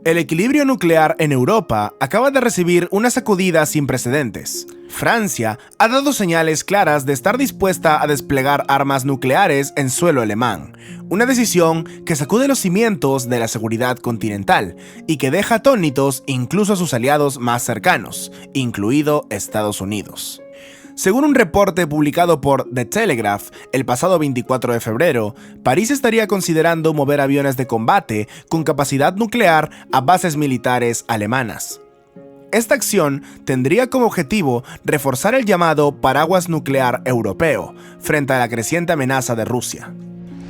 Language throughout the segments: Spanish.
El equilibrio nuclear en Europa acaba de recibir una sacudida sin precedentes. Francia ha dado señales claras de estar dispuesta a desplegar armas nucleares en suelo alemán, una decisión que sacude los cimientos de la seguridad continental y que deja atónitos incluso a sus aliados más cercanos, incluido Estados Unidos. Según un reporte publicado por The Telegraph el pasado 24 de febrero, París estaría considerando mover aviones de combate con capacidad nuclear a bases militares alemanas. Esta acción tendría como objetivo reforzar el llamado paraguas nuclear europeo frente a la creciente amenaza de Rusia.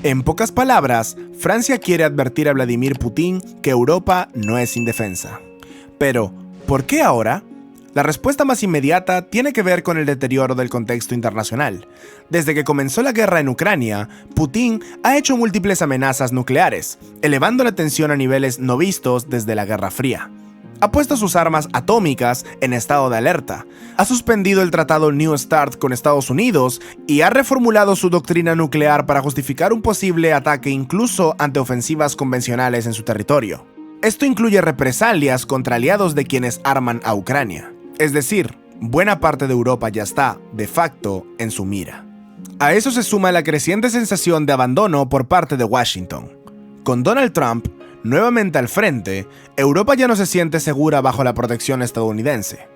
En pocas palabras, Francia quiere advertir a Vladimir Putin que Europa no es indefensa. Pero, ¿por qué ahora? La respuesta más inmediata tiene que ver con el deterioro del contexto internacional. Desde que comenzó la guerra en Ucrania, Putin ha hecho múltiples amenazas nucleares, elevando la tensión a niveles no vistos desde la Guerra Fría. Ha puesto sus armas atómicas en estado de alerta, ha suspendido el tratado New START con Estados Unidos y ha reformulado su doctrina nuclear para justificar un posible ataque incluso ante ofensivas convencionales en su territorio. Esto incluye represalias contra aliados de quienes arman a Ucrania. Es decir, buena parte de Europa ya está, de facto, en su mira. A eso se suma la creciente sensación de abandono por parte de Washington. Con Donald Trump nuevamente al frente, Europa ya no se siente segura bajo la protección estadounidense.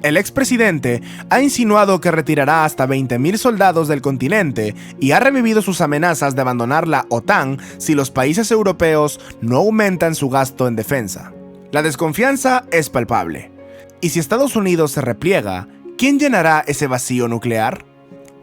El expresidente ha insinuado que retirará hasta 20.000 soldados del continente y ha revivido sus amenazas de abandonar la OTAN si los países europeos no aumentan su gasto en defensa. La desconfianza es palpable. Y si Estados Unidos se repliega, ¿quién llenará ese vacío nuclear?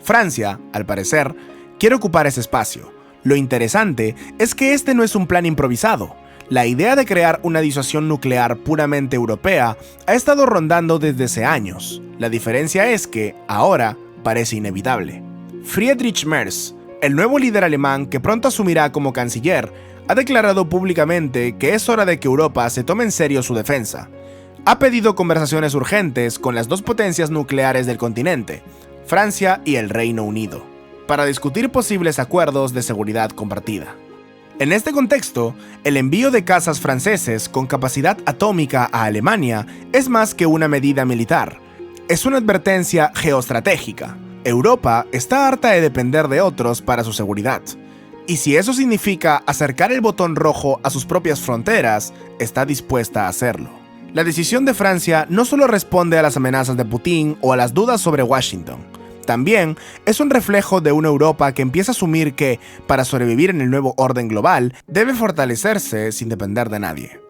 Francia, al parecer, quiere ocupar ese espacio. Lo interesante es que este no es un plan improvisado. La idea de crear una disuasión nuclear puramente europea ha estado rondando desde hace años. La diferencia es que, ahora, parece inevitable. Friedrich Merz, el nuevo líder alemán que pronto asumirá como canciller, ha declarado públicamente que es hora de que Europa se tome en serio su defensa. Ha pedido conversaciones urgentes con las dos potencias nucleares del continente, Francia y el Reino Unido, para discutir posibles acuerdos de seguridad compartida. En este contexto, el envío de cazas franceses con capacidad atómica a Alemania es más que una medida militar. Es una advertencia geoestratégica. Europa está harta de depender de otros para su seguridad. Y si eso significa acercar el botón rojo a sus propias fronteras, está dispuesta a hacerlo. La decisión de Francia no solo responde a las amenazas de Putin o a las dudas sobre Washington, también es un reflejo de una Europa que empieza a asumir que, para sobrevivir en el nuevo orden global, debe fortalecerse sin depender de nadie.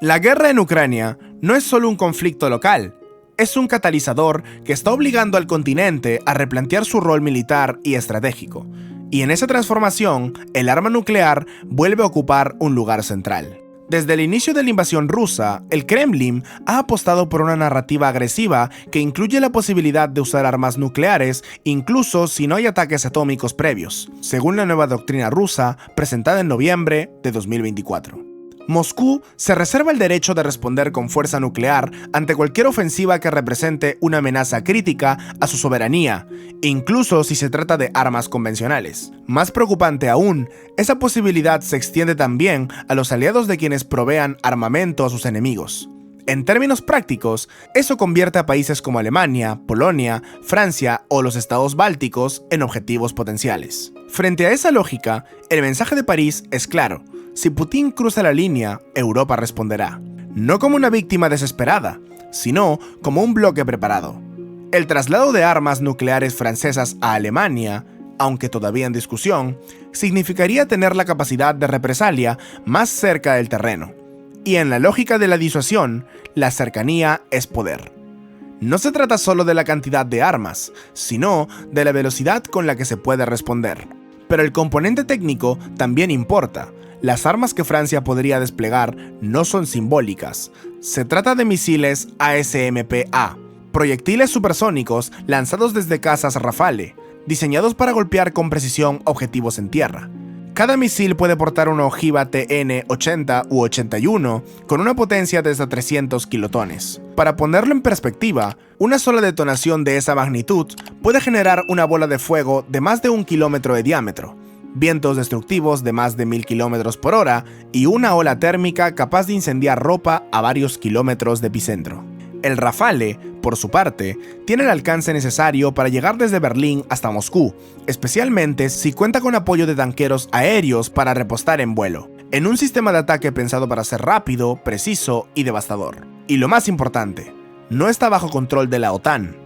La guerra en Ucrania no es solo un conflicto local, es un catalizador que está obligando al continente a replantear su rol militar y estratégico, y en esa transformación, el arma nuclear vuelve a ocupar un lugar central. Desde el inicio de la invasión rusa, el Kremlin ha apostado por una narrativa agresiva que incluye la posibilidad de usar armas nucleares incluso si no hay ataques atómicos previos, según la nueva doctrina rusa presentada en noviembre de 2024. Moscú se reserva el derecho de responder con fuerza nuclear ante cualquier ofensiva que represente una amenaza crítica a su soberanía, incluso si se trata de armas convencionales. Más preocupante aún, esa posibilidad se extiende también a los aliados de quienes provean armamento a sus enemigos. En términos prácticos, eso convierte a países como Alemania, Polonia, Francia o los estados bálticos en objetivos potenciales. Frente a esa lógica, el mensaje de París es claro. Si Putin cruza la línea, Europa responderá. No como una víctima desesperada, sino como un bloque preparado. El traslado de armas nucleares francesas a Alemania, aunque todavía en discusión, significaría tener la capacidad de represalia más cerca del terreno. Y en la lógica de la disuasión, la cercanía es poder. No se trata solo de la cantidad de armas, sino de la velocidad con la que se puede responder. Pero el componente técnico también importa. Las armas que Francia podría desplegar no son simbólicas. Se trata de misiles ASMPA, proyectiles supersónicos lanzados desde cazas Rafale, diseñados para golpear con precisión objetivos en tierra. Cada misil puede portar una ojiva TN-80 u 81 con una potencia de hasta 300 kilotones. Para ponerlo en perspectiva, una sola detonación de esa magnitud puede generar una bola de fuego de más de 1 kilómetro de diámetro. vientos destructivos de más de 1000 km por hora y una ola térmica capaz de incendiar ropa a varios kilómetros de epicentro. El Rafale, por su parte, tiene el alcance necesario para llegar desde Berlín hasta Moscú, especialmente si cuenta con apoyo de tanqueros aéreos para repostar en vuelo, en un sistema de ataque pensado para ser rápido, preciso y devastador. Y lo más importante, no está bajo control de la OTAN.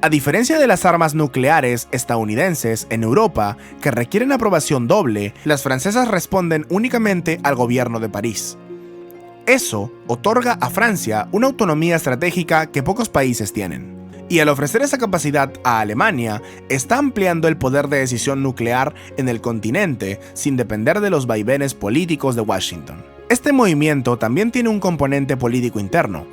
A diferencia de las armas nucleares estadounidenses en Europa, que requieren aprobación doble, las francesas responden únicamente al gobierno de París. Eso otorga a Francia una autonomía estratégica que pocos países tienen. Y al ofrecer esa capacidad a Alemania, está ampliando el poder de decisión nuclear en el continente sin depender de los vaivenes políticos de Washington. Este movimiento también tiene un componente político interno.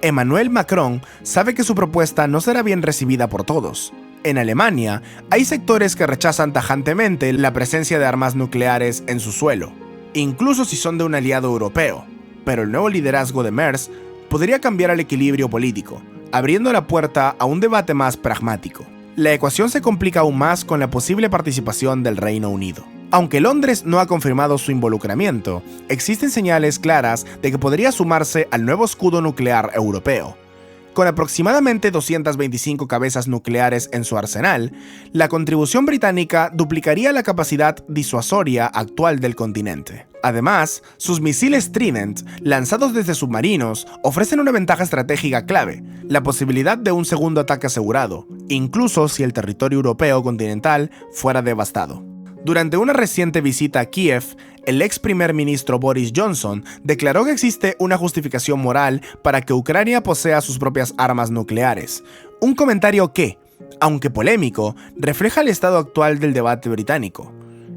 Emmanuel Macron sabe que su propuesta no será bien recibida por todos. En Alemania, hay sectores que rechazan tajantemente la presencia de armas nucleares en su suelo, incluso si son de un aliado europeo. Pero el nuevo liderazgo de Merz podría cambiar el equilibrio político, abriendo la puerta a un debate más pragmático. La ecuación se complica aún más con la posible participación del Reino Unido. Aunque Londres no ha confirmado su involucramiento, existen señales claras de que podría sumarse al nuevo escudo nuclear europeo. Con aproximadamente 225 cabezas nucleares en su arsenal, la contribución británica duplicaría la capacidad disuasoria actual del continente. Además, sus misiles Trident, lanzados desde submarinos, ofrecen una ventaja estratégica clave, la posibilidad de un segundo ataque asegurado, incluso si el territorio europeo continental fuera devastado. Durante una reciente visita a Kiev, el ex primer ministro Boris Johnson declaró que existe una justificación moral para que Ucrania posea sus propias armas nucleares, un comentario que, aunque polémico, refleja el estado actual del debate británico.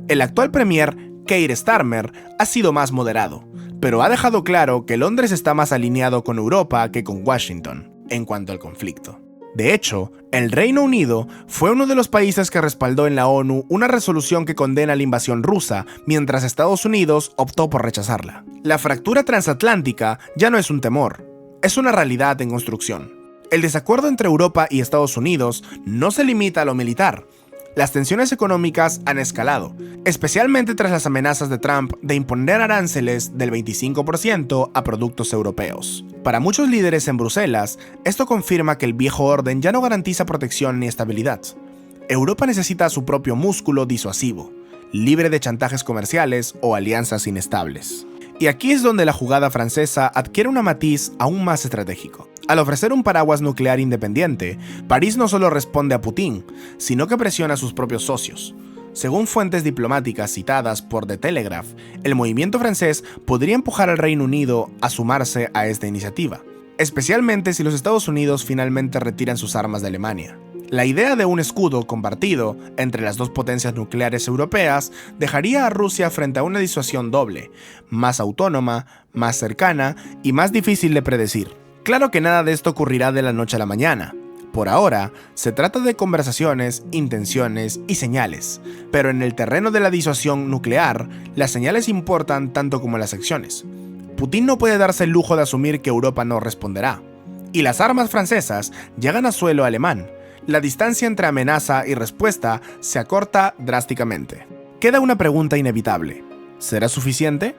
El actual premier, Keir Starmer, ha sido más moderado, pero ha dejado claro que Londres está más alineado con Europa que con Washington en cuanto al conflicto. De hecho, el Reino Unido fue uno de los países que respaldó en la ONU una resolución que condena la invasión rusa, mientras Estados Unidos optó por rechazarla. La fractura transatlántica ya no es un temor, es una realidad en construcción. El desacuerdo entre Europa y Estados Unidos no se limita a lo militar. Las tensiones económicas han escalado, especialmente tras las amenazas de Trump de imponer aranceles del 25% a productos europeos. Para muchos líderes en Bruselas, esto confirma que el viejo orden ya no garantiza protección ni estabilidad. Europa necesita su propio músculo disuasivo, libre de chantajes comerciales o alianzas inestables. Y aquí es donde la jugada francesa adquiere un matiz aún más estratégico. Al ofrecer un paraguas nuclear independiente, París no solo responde a Putin, sino que presiona a sus propios socios. Según fuentes diplomáticas citadas por The Telegraph, el movimiento francés podría empujar al Reino Unido a sumarse a esta iniciativa, especialmente si los Estados Unidos finalmente retiran sus armas de Alemania. La idea de un escudo compartido entre las dos potencias nucleares europeas dejaría a Rusia frente a una disuasión doble, más autónoma, más cercana y más difícil de predecir. Claro que nada de esto ocurrirá de la noche a la mañana. Por ahora, se trata de conversaciones, intenciones y señales, pero en el terreno de la disuasión nuclear, las señales importan tanto como las acciones. Putin no puede darse el lujo de asumir que Europa no responderá. Y las armas francesas llegan a suelo alemán. La distancia entre amenaza y respuesta se acorta drásticamente. Queda una pregunta inevitable. ¿Será suficiente?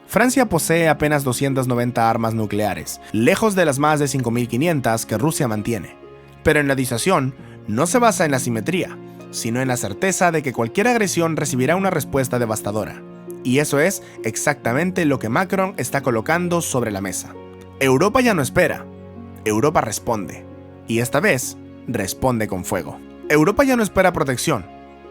Francia posee apenas 290 armas nucleares, lejos de las más de 5.500 que Rusia mantiene. Pero en la disuasión no se basa en la simetría, sino en la certeza de que cualquier agresión recibirá una respuesta devastadora. Y eso es exactamente lo que Macron está colocando sobre la mesa. Europa ya no espera, Europa responde. Y esta vez, responde con fuego. Europa ya no espera protección,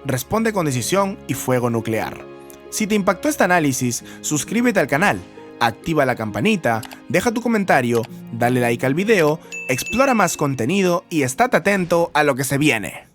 responde con decisión y fuego nuclear. Si te impactó este análisis, suscríbete al canal, activa la campanita, deja tu comentario, dale like al video, explora más contenido y estate atento a lo que se viene.